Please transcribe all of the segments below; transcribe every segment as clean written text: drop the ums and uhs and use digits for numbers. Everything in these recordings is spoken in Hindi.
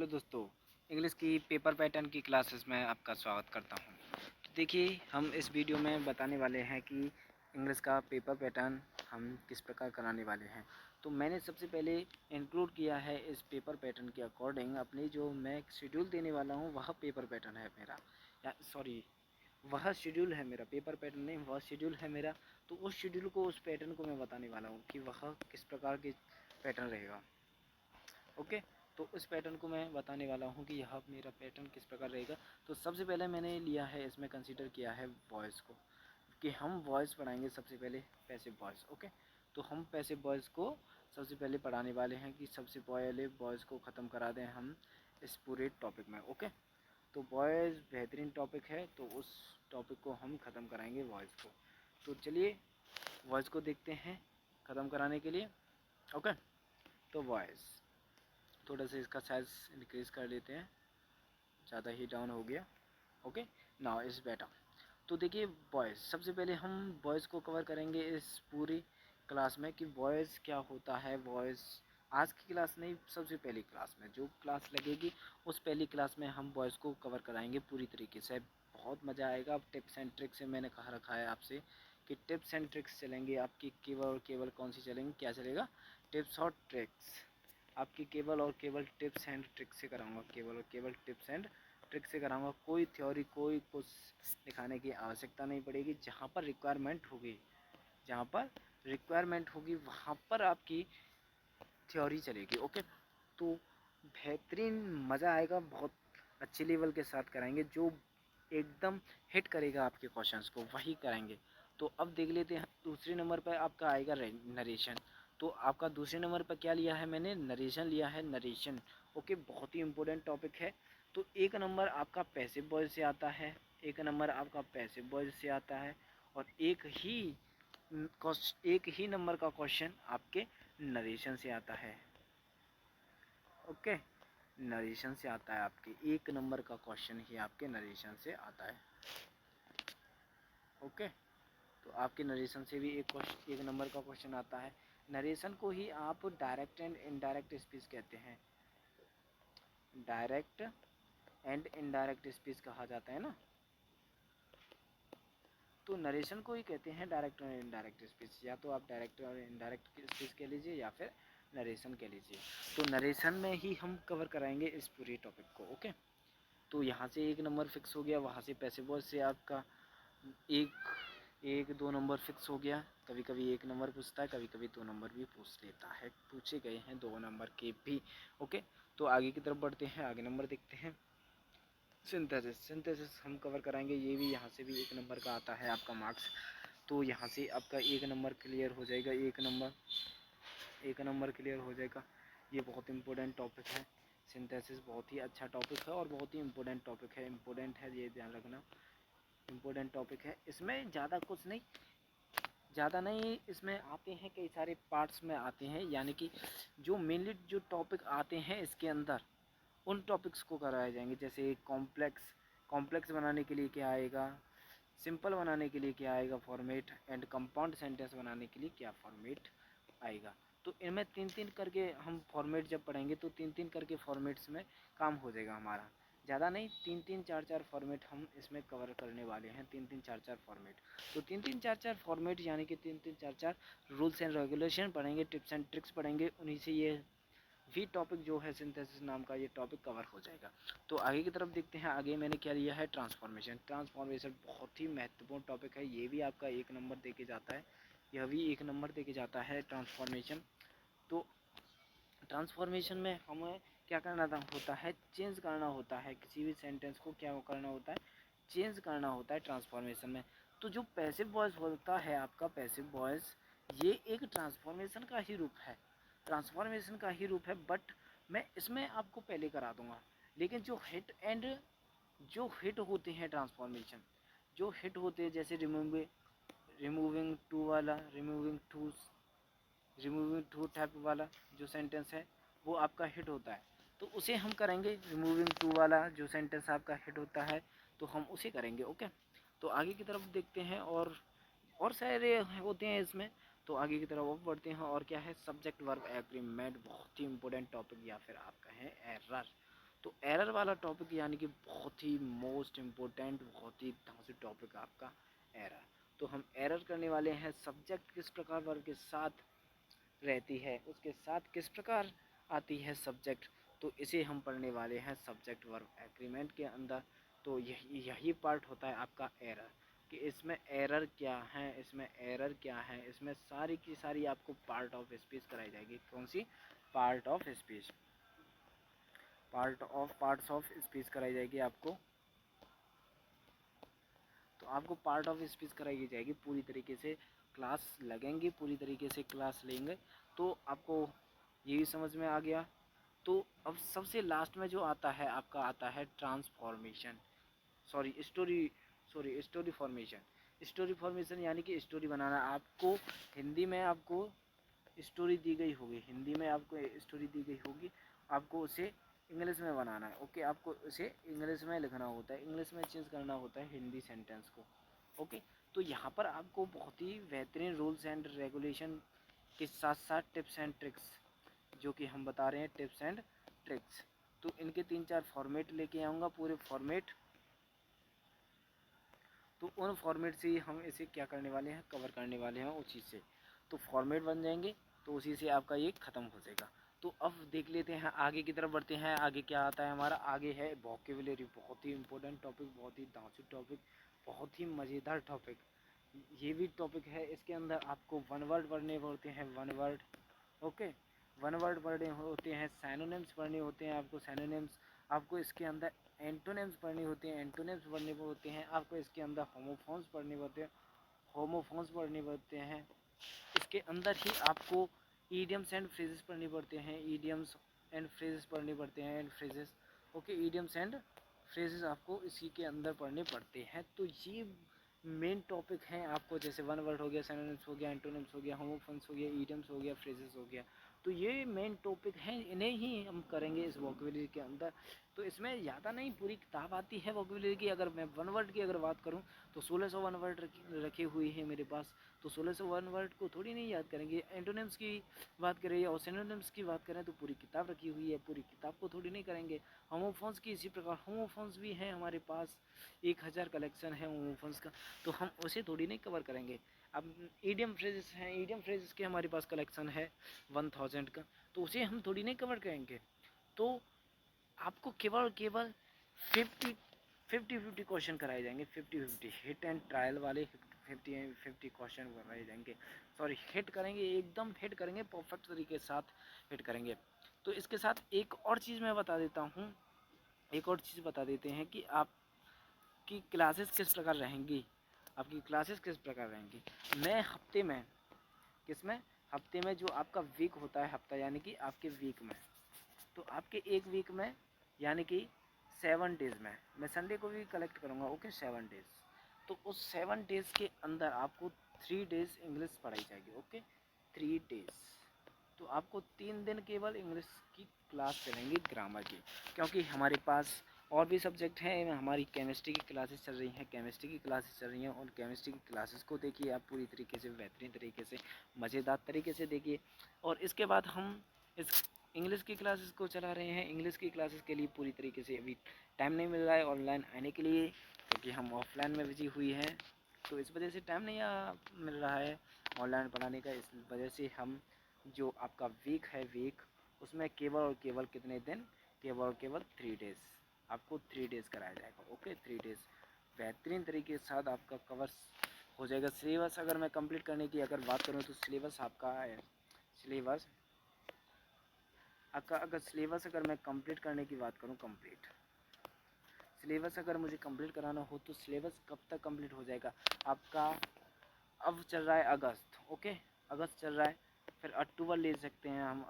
हेलो दोस्तों, इंग्लिश की पेपर पैटर्न की क्लासेस में आपका स्वागत करता हूं। तो देखिए, हम इस वीडियो में बताने वाले हैं कि इंग्लिश का पेपर पैटर्न हम किस प्रकार कराने वाले हैं। तो मैंने सबसे पहले इंक्लूड किया है इस पेपर पैटर्न के अकॉर्डिंग अपनी जो मैं शेड्यूल देने वाला हूं, वह पेपर पैटर्न है मेरा, या सॉरी, वह शेड्यूल है मेरा, पेपर पैटर्न नहीं, वह शेड्यूल है मेरा। तो उस शेड्यूल को, उस पैटर्न को मैं बताने वाला हूँ कि वह किस प्रकार के पैटर्न रहेगा। ओके, तो इस पैटर्न को मैं बताने वाला हूँ कि यह मेरा पैटर्न किस प्रकार रहेगा। तो सबसे पहले मैंने लिया है, इसमें कंसीडर किया है वॉइस को, कि हम वॉइस पढ़ाएंगे सबसे पहले, पैसिव वॉइस। ओके, तो हम पैसिव वॉइस को सबसे पहले पढ़ाने वाले हैं कि सबसे पहले वॉइस को ख़त्म करा दें हम इस पूरे टॉपिक में। ओके, तो वॉइस बेहतरीन टॉपिक है, तो उस टॉपिक को हम ख़त्म कराएंगे वॉइस को। तो चलिए वॉइस को देखते हैं ख़त्म कराने के लिए। ओके, तो वॉइस थोड़ा सा इसका साइज़ इंक्रीज़ कर लेते हैं, ज़्यादा ही डाउन हो गया। Okay, now is better. तो देखिए, वॉइस सबसे पहले हम वॉइस को कवर करेंगे इस पूरी क्लास में कि वॉइस क्या होता है। वॉइस आज की क्लास नहीं, सबसे पहली क्लास में जो क्लास लगेगी उस पहली क्लास में हम वॉइस को कवर कराएंगे पूरी तरीके से। बहुत मज़ा आएगा। टिप्स एंड ट्रिक्स से मैंने कहा रखा है आपसे कि टिप्स एंड ट्रिक्स चलेंगे आपकी, केवल और केवल कौन सी चलेंगी, क्या चलेगा, टिप्स और ट्रिक्स। आपकी केवल और केवल टिप्स एंड ट्रिक्स से कराऊंगा, केवल और केवल टिप्स एंड ट्रिक्स से कराऊंगा। कोई थ्योरी, कोई कुछ दिखाने की आवश्यकता नहीं पड़ेगी। जहाँ पर रिक्वायरमेंट होगी, जहाँ पर रिक्वायरमेंट होगी वहाँ पर आपकी थ्योरी चलेगी। ओके, तो बेहतरीन मज़ा आएगा, बहुत अच्छे लेवल के साथ कराएंगे। जो एकदम हिट करेगा आपके क्वेश्चंस को वही कराएंगे। तो अब देख लेते हैं, दूसरे नंबर पर आपका आएगा नरेशन। तो आपका दूसरे नंबर पर क्या लिया है मैंने, नरेशन लिया है, नरेशन। ओके, बहुत ही इम्पोर्टेंट टॉपिक है। तो एक नंबर आपका पैसिव वॉइस से आता है, एक नंबर आपका पैसिव वॉइस से आता है, और एक ही नंबर का क्वेश्चन आपके नरेशन से आता है। ओके, नरेशन से आता है, आपके एक नंबर का क्वेश्चन ही आपके नरेशन से आता है। ओके, तो आपके नरेशन से भी एक नंबर का क्वेश्चन आता है। नरेशन को ही आप डायरेक्ट एंड इनडायरेक्ट स्पीच कहते हैं। डायरेक्ट एंड इनडायरेक्ट स्पीच कहा जाता है ना। तो नरेशन को ही कहते हैं डायरेक्ट और इनडायरेक्ट स्पीच। या तो आप डायरेक्ट और इनडायरेक्ट स्पीच कह लीजिए या फिर नरेशन कह लीजिए। तो नरेशन में ही हम कवर कराएंगे इस पूरे टॉपिक को। ओके, तो यहाँ से एक नंबर फिक्स हो गया, वहाँ से पैसिव वॉइस से आपका एक एक दो नंबर फिक्स हो गया। कभी कभी एक नंबर पूछता है, कभी कभी 2 नंबर भी पूछ लेता है, पूछे गए हैं 2 नंबर के भी। ओके, तो आगे की तरफ बढ़ते हैं, आगे नंबर देखते हैं। सिंथेसिस, सिंथेसिस हम कवर कराएंगे, ये भी यहाँ से भी 1 नंबर का आता है आपका मार्क्स। तो यहाँ से आपका 1 नंबर क्लियर हो जाएगा, 1 नंबर क्लियर हो जाएगा। ये बहुत इंपॉर्टेंट टॉपिक है। सिंथेसिस बहुत ही अच्छा टॉपिक है और बहुत ही इंपॉर्टेंट टॉपिक है, इंपॉर्टेंट है, ये ध्यान रखना, इंपॉर्टेंट टॉपिक है। इसमें ज़्यादा नहीं, इसमें आते हैं कई सारे पार्ट्स में आते हैं, यानी कि जो मेनली जो टॉपिक आते हैं इसके अंदर उन टॉपिक्स को कराए जाएंगे। जैसे कॉम्प्लेक्स बनाने के लिए क्या आएगा, सिंपल बनाने के लिए क्या आएगा फॉर्मेट, एंड कंपाउंड सेंटेंस बनाने के लिए क्या फॉर्मेट आएगा। तो इनमें 3-3 करके हम फॉर्मेट जब पढ़ेंगे तो 3-3 करके फॉर्मेट्स में काम हो जाएगा हमारा। ज़्यादा नहीं, 3-3 4-4 फॉर्मेट हम इसमें कवर करने वाले हैं, 3-3 4-4 फॉर्मेट। तो 3-3 4-4 फॉर्मेट यानी कि 3-3 4-4 रूल्स एंड रेगुलेशन पढ़ेंगे, टिप्स एंड ट्रिक्स पढ़ेंगे, उन्हीं से ये भी टॉपिक जो है सिंथेसिस नाम का ये टॉपिक कवर हो जाएगा। तो आगे की तरफ देखते हैं, आगे मैंने क्या लिया है, ट्रांसफॉर्मेशन। ट्रांसफॉर्मेशन बहुत ही महत्वपूर्ण टॉपिक है, ये भी आपका 1 नंबर दे के जाता है, यह भी 1 नंबर दे के जाता है ट्रांसफॉर्मेशन। तो ट्रांसफॉर्मेशन में हमें क्या करना होता है, चेंज करना होता है, किसी भी सेंटेंस को क्या करना होता है, चेंज करना होता है ट्रांसफॉर्मेशन में। तो जो पैसिव वॉइस होता है आपका, पैसिव वॉइस, ये एक ट्रांसफॉर्मेशन का ही रूप है, ट्रांसफॉर्मेशन का ही रूप है। बट मैं इसमें आपको पहले करा दूंगा, लेकिन जो हिट होते हैं ट्रांसफॉर्मेशन, जो हिट होते हैं, जैसे रिमूविंग टू वाला, रिमूविंग टू टाइप वाला जो सेंटेंस है वो आपका हिट होता है, तो उसे हम करेंगे। रिमूविंग टू वाला जो सेंटेंस आपका हिट होता है तो हम उसे करेंगे। ओके, तो आगे की तरफ देखते हैं, और सारे होते हैं इसमें। तो आगे की तरफ अब बढ़ते हैं, और क्या है, सब्जेक्ट वर्ब एग्रीमेंट, बहुत ही इंपॉर्टेंट टॉपिक, या फिर आप कहें एरर। तो एरर वाला टॉपिक यानी कि बहुत ही मोस्ट इम्पोर्टेंट, बहुत ही धांसू टॉपिक आपका एरर। तो हम एरर करने वाले हैं, सब्जेक्ट किस प्रकार वर्ब के साथ रहती है, उसके साथ किस प्रकार आती है सब्जेक्ट, तो इसे हम पढ़ने वाले हैं सब्जेक्ट वर्ब एग्रीमेंट के अंदर। तो यही पार्ट होता है आपका एरर, कि इसमें एरर क्या है, इसमें एरर क्या है, इसमें सारी की सारी आपको पार्ट ऑफ स्पीच कराई जाएगी। कौन सी? Part of speech, parts of speech कराई जाएगी आपको। तो आपको पार्ट ऑफ स्पीच कराई जाएगी पूरी तरीके से, क्लास लगेंगी, पूरी तरीके से क्लास लेंगे। तो आपको ये भी समझ में आ गया। तो अब सबसे लास्ट में जो आता है आपका, आता है transformation, story formation. Story formation यानी कि स्टोरी बनाना। आपको हिंदी में आपको स्टोरी दी गई होगी, हिंदी में आपको स्टोरी दी गई होगी, आपको उसे इंग्लिश में बनाना है। ओके, आपको उसे इंग्लिश में लिखना होता है, इंग्लिश में चेंज करना होता है हिंदी सेंटेंस को। ओके, तो यहाँ पर आपको बहुत ही बेहतरीन रूल्स एंड रेगुलेशन के साथ साथ टिप्स एंड ट्रिक्स, जो कि हम बता रहे हैं टिप्स एंड ट्रिक्स, तो इनके 3-4 फॉर्मेट लेके आऊँगा, पूरे फॉर्मेट। तो उन फॉर्मेट से ही हम इसे क्या करने वाले हैं, कवर करने वाले हैं उस चीज़ से। तो फॉर्मेट बन जाएंगे, तो उसी से आपका ये ख़त्म हो जाएगा। तो अब देख लेते हैं, आगे की तरफ बढ़ते हैं। आगे क्या आता है हमारा, आगे है वोकेबुलरी, बहुत ही इंपॉर्टेंट टॉपिक, बहुत ही धांसू टॉपिक, बहुत ही मज़ेदार टॉपिक। ये भी टॉपिक है, इसके अंदर आपको वन वर्ड पढ़ने होते हैं, one word. Okay, one word पढ़ने होते हैं, सैनोनिम्स पढ़ने होते हैं आपको, सैनोनिम्स। आपको इसके अंदर एंटोनिम्स पढ़नी होती हैं, एंटोनिम्स पढ़ने होते हैं आपको। इसके अंदर होमोफोन्स पढ़ने होते हैं, होमोफोन्स पढ़ने पड़ते हैं। इसके अंदर ही आपको ईडियम्स एंड फ्रेजेस पढ़ने पड़ते हैं, ईडियम्स एंड फ्रेजेस पढ़ने पड़ते हैं, and phrases. Okay, idioms and phrases आपको इसी के अंदर पढ़ने पड़ते हैं। तो ये मेन टॉपिक हैं आपको, जैसे वन वर्ड हो गया, सिनोनिम्स हो गया, एंटोनिम्स हो गया, होमोफोन्स हो गया, ईडियम्स हो गया, फ्रेजेस हो गया। तो ये मेन टॉपिक हैं, इन्हें ही हम करेंगे इस वोकेबुलरी के अंदर। तो इसमें ज़्यादा नहीं, पूरी किताब आती है वोकेबुलरी की। अगर मैं वन वर्ड की अगर बात करूँ तो 1600 वन वर्ड रखे हुए हैं मेरे पास। तो 1600 वन वर्ड को थोड़ी नहीं याद करेंगे। एंटोनिम्स की बात करें और सिनोनिम्स की बात करें तो पूरी किताब रखी हुई है, पूरी किताब को थोड़ी नहीं करेंगे। होमोफोन्स की इसी प्रकार, होमोफोन्स भी हैं हमारे पास, 1000 कलेक्शन है होमोफोन्स का, तो हम उसे थोड़ी नहीं कवर करेंगे। अब ईडियम फ्रेजेस हैं, ईडियम फ्रेजेस के हमारे पास कलेक्शन है 1000 का, तो उसे हम थोड़ी नहीं कवर करेंगे। तो आपको केवल केवल 50 क्वेश्चन कराए जाएंगे, 50 हिट एंड ट्रायल वाले 50 क्वेश्चन कराए जाएंगे। सॉरी, हिट करेंगे, एकदम हिट करेंगे, परफेक्ट तरीके के साथ हिट करेंगे। तो इसके साथ एक और चीज़ मैं बता देता हूँ, एक और चीज़ बता देते हैं कि आपकी क्लासेस किस प्रकार रहेंगी, आपकी क्लासेस किस प्रकार रहेंगी। मैं हफ्ते में, किस में, हफ्ते में जो आपका वीक होता है, हफ्ता यानी कि आपके वीक में, तो आपके एक वीक में यानी कि 7 डेज़ में, मैं संडे को भी कलेक्ट करूँगा। Okay, 7 days. तो उस 7 डेज़ के अंदर आपको 3 डेज़ इंग्लिश पढ़ाई जाएगी। Okay, 3 days. तो आपको 3 दिन केवल इंग्लिश की क्लास चलेंगी, ग्रामर की, क्योंकि हमारे पास और भी सब्जेक्ट हैं। हमारी केमिस्ट्री की क्लासेस चल रही हैं, केमिस्ट्री की क्लासेस चल रही हैं, और केमिस्ट्री की क्लासेस को देखिए आप पूरी तरीके से, बेहतरीन तरीके से, मज़ेदार तरीके से देखिए। और इसके बाद हम इस इंग्लिश की क्लासेस को चला रहे हैं। इंग्लिश की क्लासेस के लिए पूरी तरीके से अभी टाइम नहीं मिल रहा है ऑनलाइन आने के लिए, क्योंकि हम ऑफलाइन में बिजी हुई हैं, तो इस वजह से टाइम नहीं मिल रहा है ऑनलाइन पढ़ाने का। इस वजह से हम जो आपका वीक है, वीक उसमें केवल और केवल कितने दिन, केवल और केवल 3 डेज़, आपको 3 डेज़ कराया जाएगा। ओके, 3 डेज़ बेहतरीन तरीके के साथ आपका कवर हो जाएगा। सिलेबस अगर मैं कंप्लीट करने की अगर बात करूँ तो सिलेबस आपका है, सिलेबस अगर सिलेबस अगर मैं कंप्लीट करने की बात करूँ, कंप्लीट सिलेबस अगर मुझे कंप्लीट कराना हो तो सिलेबस कब तक कंप्लीट हो जाएगा आपका। अब चल रहा है अगस्त। ओके, अगस्त चल रहा है, फिर अक्टूबर ले सकते हैं हम,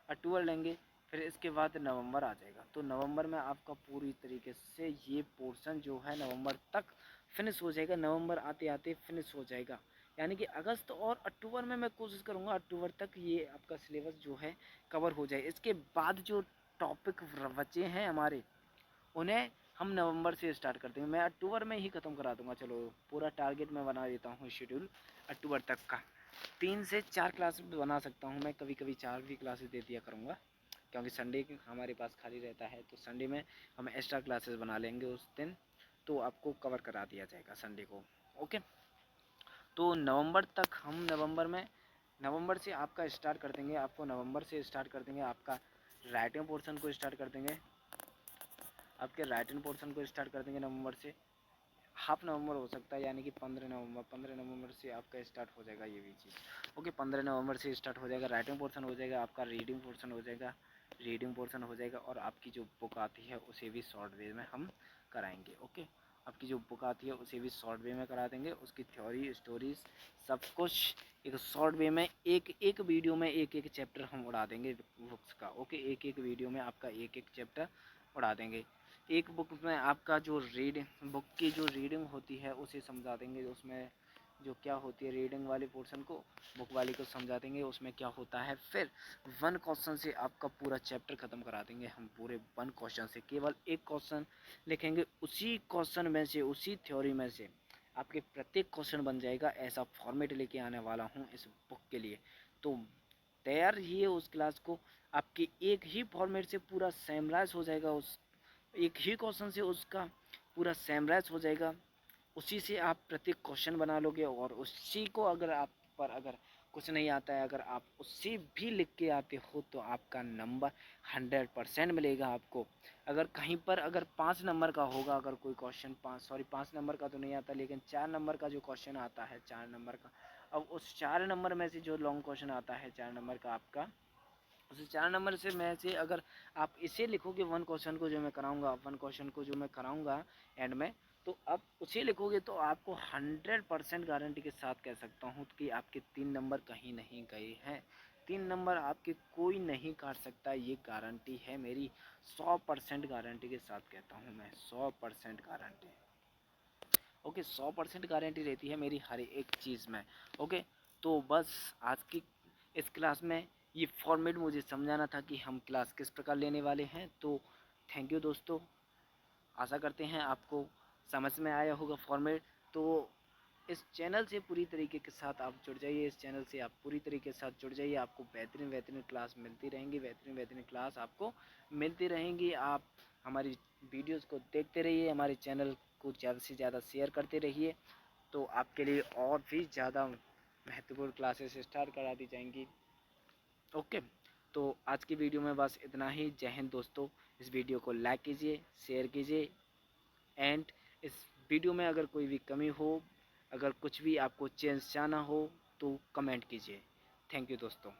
अक्टूबर लेंगे, फिर इसके बाद नवंबर आ जाएगा। तो नवंबर में आपका पूरी तरीके से ये पोर्शन जो है नवंबर तक फिनिश हो जाएगा, नवंबर आते आते फिनिश हो जाएगा। यानी कि अगस्त और अक्टूबर में मैं कोशिश करूँगा अक्टूबर तक ये आपका सिलेबस जो है कवर हो जाए। इसके बाद जो टॉपिक बचे हैं हमारे, उन्हें हम नवंबर से स्टार्ट कर देंगे। मैं अक्टूबर में ही ख़त्म करा दूँगा। चलो, पूरा टारगेट मैं बना देता हूँ शेड्यूल अक्टूबर तक का। 3 से 4 क्लास बना सकता हूँ मैं, कभी कभी 4 भी क्लासेस दे दिया करूँगा। क्योंकि संडे हमारे पास खाली रहता है, तो संडे में हम एक्स्ट्रा क्लासेस बना लेंगे उस दिन, तो आपको कवर करा दिया जाएगा संडे को। ओके, तो नवंबर तक हम नवंबर से आपका स्टार्ट कर देंगे, आपको नवंबर से स्टार्ट कर देंगे, आपका राइटिंग पोर्शन को स्टार्ट कर देंगे, आपके राइटिंग पोर्शन को स्टार्ट कर देंगे नवंबर से। हाफ नवंबर हो सकता है, यानी कि 15 नवंबर से आपका स्टार्ट हो जाएगा ये भी चीज़। ओके, 15 नवंबर से स्टार्ट हो जाएगा, राइटिंग पोर्शन हो जाएगा, आपका रीडिंग पोर्शन हो जाएगा, और आपकी जो बुक आती है उसे भी शॉर्ट वे में हम कराएंगे। ओके, आपकी जो बुक आती है उसे भी शॉर्ट वे में करा देंगे, उसकी थ्योरी स्टोरीज सब कुछ एक शॉर्ट वे में, एक एक वीडियो में एक एक चैप्टर हम उड़ा देंगे बुक्स का। ओके, एक एक वीडियो में आपका एक एक चैप्टर उड़ा देंगे। एक बुक में आपका जो बुक की जो रीडिंग होती है उसे समझा देंगे, उसमें जो क्या होती है रीडिंग वाले पोर्शन को बुक वाले को समझा देंगे उसमें क्या होता है। फिर 1 क्वेश्चन से आपका पूरा चैप्टर ख़त्म करा देंगे हम, पूरे 1 क्वेश्चन से केवल एक क्वेश्चन लिखेंगे, उसी क्वेश्चन में से, उसी थ्योरी में से आपके प्रत्येक क्वेश्चन बन जाएगा। ऐसा फॉर्मेट लेके आने वाला हूँ इस बुक के लिए, तो तैयार रहिए उस क्लास को। आपके एक ही फॉर्मेट से पूरा सेमराइज हो जाएगा, उस एक ही क्वेश्चन से उसका पूरा सेमराइज हो जाएगा, उसी से आप प्रत्येक क्वेश्चन बना लोगे, और उसी को अगर आप पर अगर कुछ नहीं आता है, अगर आप उससे भी लिख के आते हो तो आपका नंबर 100% मिलेगा आपको। अगर कहीं पर अगर 5 नंबर का होगा, अगर कोई क्वेश्चन 5 नंबर का तो नहीं आता, लेकिन 4 नंबर का जो क्वेश्चन आता है 4 नंबर का, अब उस 4 नंबर में से जो लॉन्ग क्वेश्चन आता है 4 नंबर का आपका, उसे 4 नंबर से में से अगर आप इसे लिखोगे 1 क्वेश्चन को जो मैं कराऊंगा, 1 क्वेश्चन को जो मैं कराऊंगा एंड में, तो आप उसे लिखोगे तो आपको 100% गारंटी के साथ कह सकता हूँ कि आपके 3 नंबर कहीं नहीं गए हैं। 3 नंबर आपके कोई नहीं काट सकता, ये गारंटी है मेरी, 100% गारंटी के साथ कहता हूँ मैं, 100% गारंटी। ओके, 100% गारंटी रहती है मेरी हर एक चीज़ में। ओके, तो बस आज की इस क्लास में ये फॉर्मेट मुझे समझाना था कि हम क्लास किस प्रकार लेने वाले हैं। तो थैंक यू दोस्तों, आशा करते हैं आपको समझ में आया होगा फॉर्मेट। तो इस चैनल से पूरी तरीके के साथ आप जुड़ जाइए, इस चैनल से आप पूरी तरीके के साथ जुड़ जाइए, आपको बेहतरीन क्लास मिलती रहेंगी, बेहतरीन क्लास आपको मिलती रहेंगी। आप हमारी वीडियोस को देखते रहिए, हमारे चैनल को ज़्यादा से ज़्यादा शेयर करते रहिए, तो आपके लिए और भी ज़्यादा महत्वपूर्ण क्लासेस स्टार्ट करा दी जाएंगी। ओके, तो आज की वीडियो में बस इतना ही। जय हिंद दोस्तों, इस वीडियो को लाइक कीजिए, शेयर कीजिए, एंड इस वीडियो में अगर कोई भी कमी हो, अगर कुछ भी आपको चेंज चाहना हो तो कमेंट कीजिए। थैंक यू दोस्तों।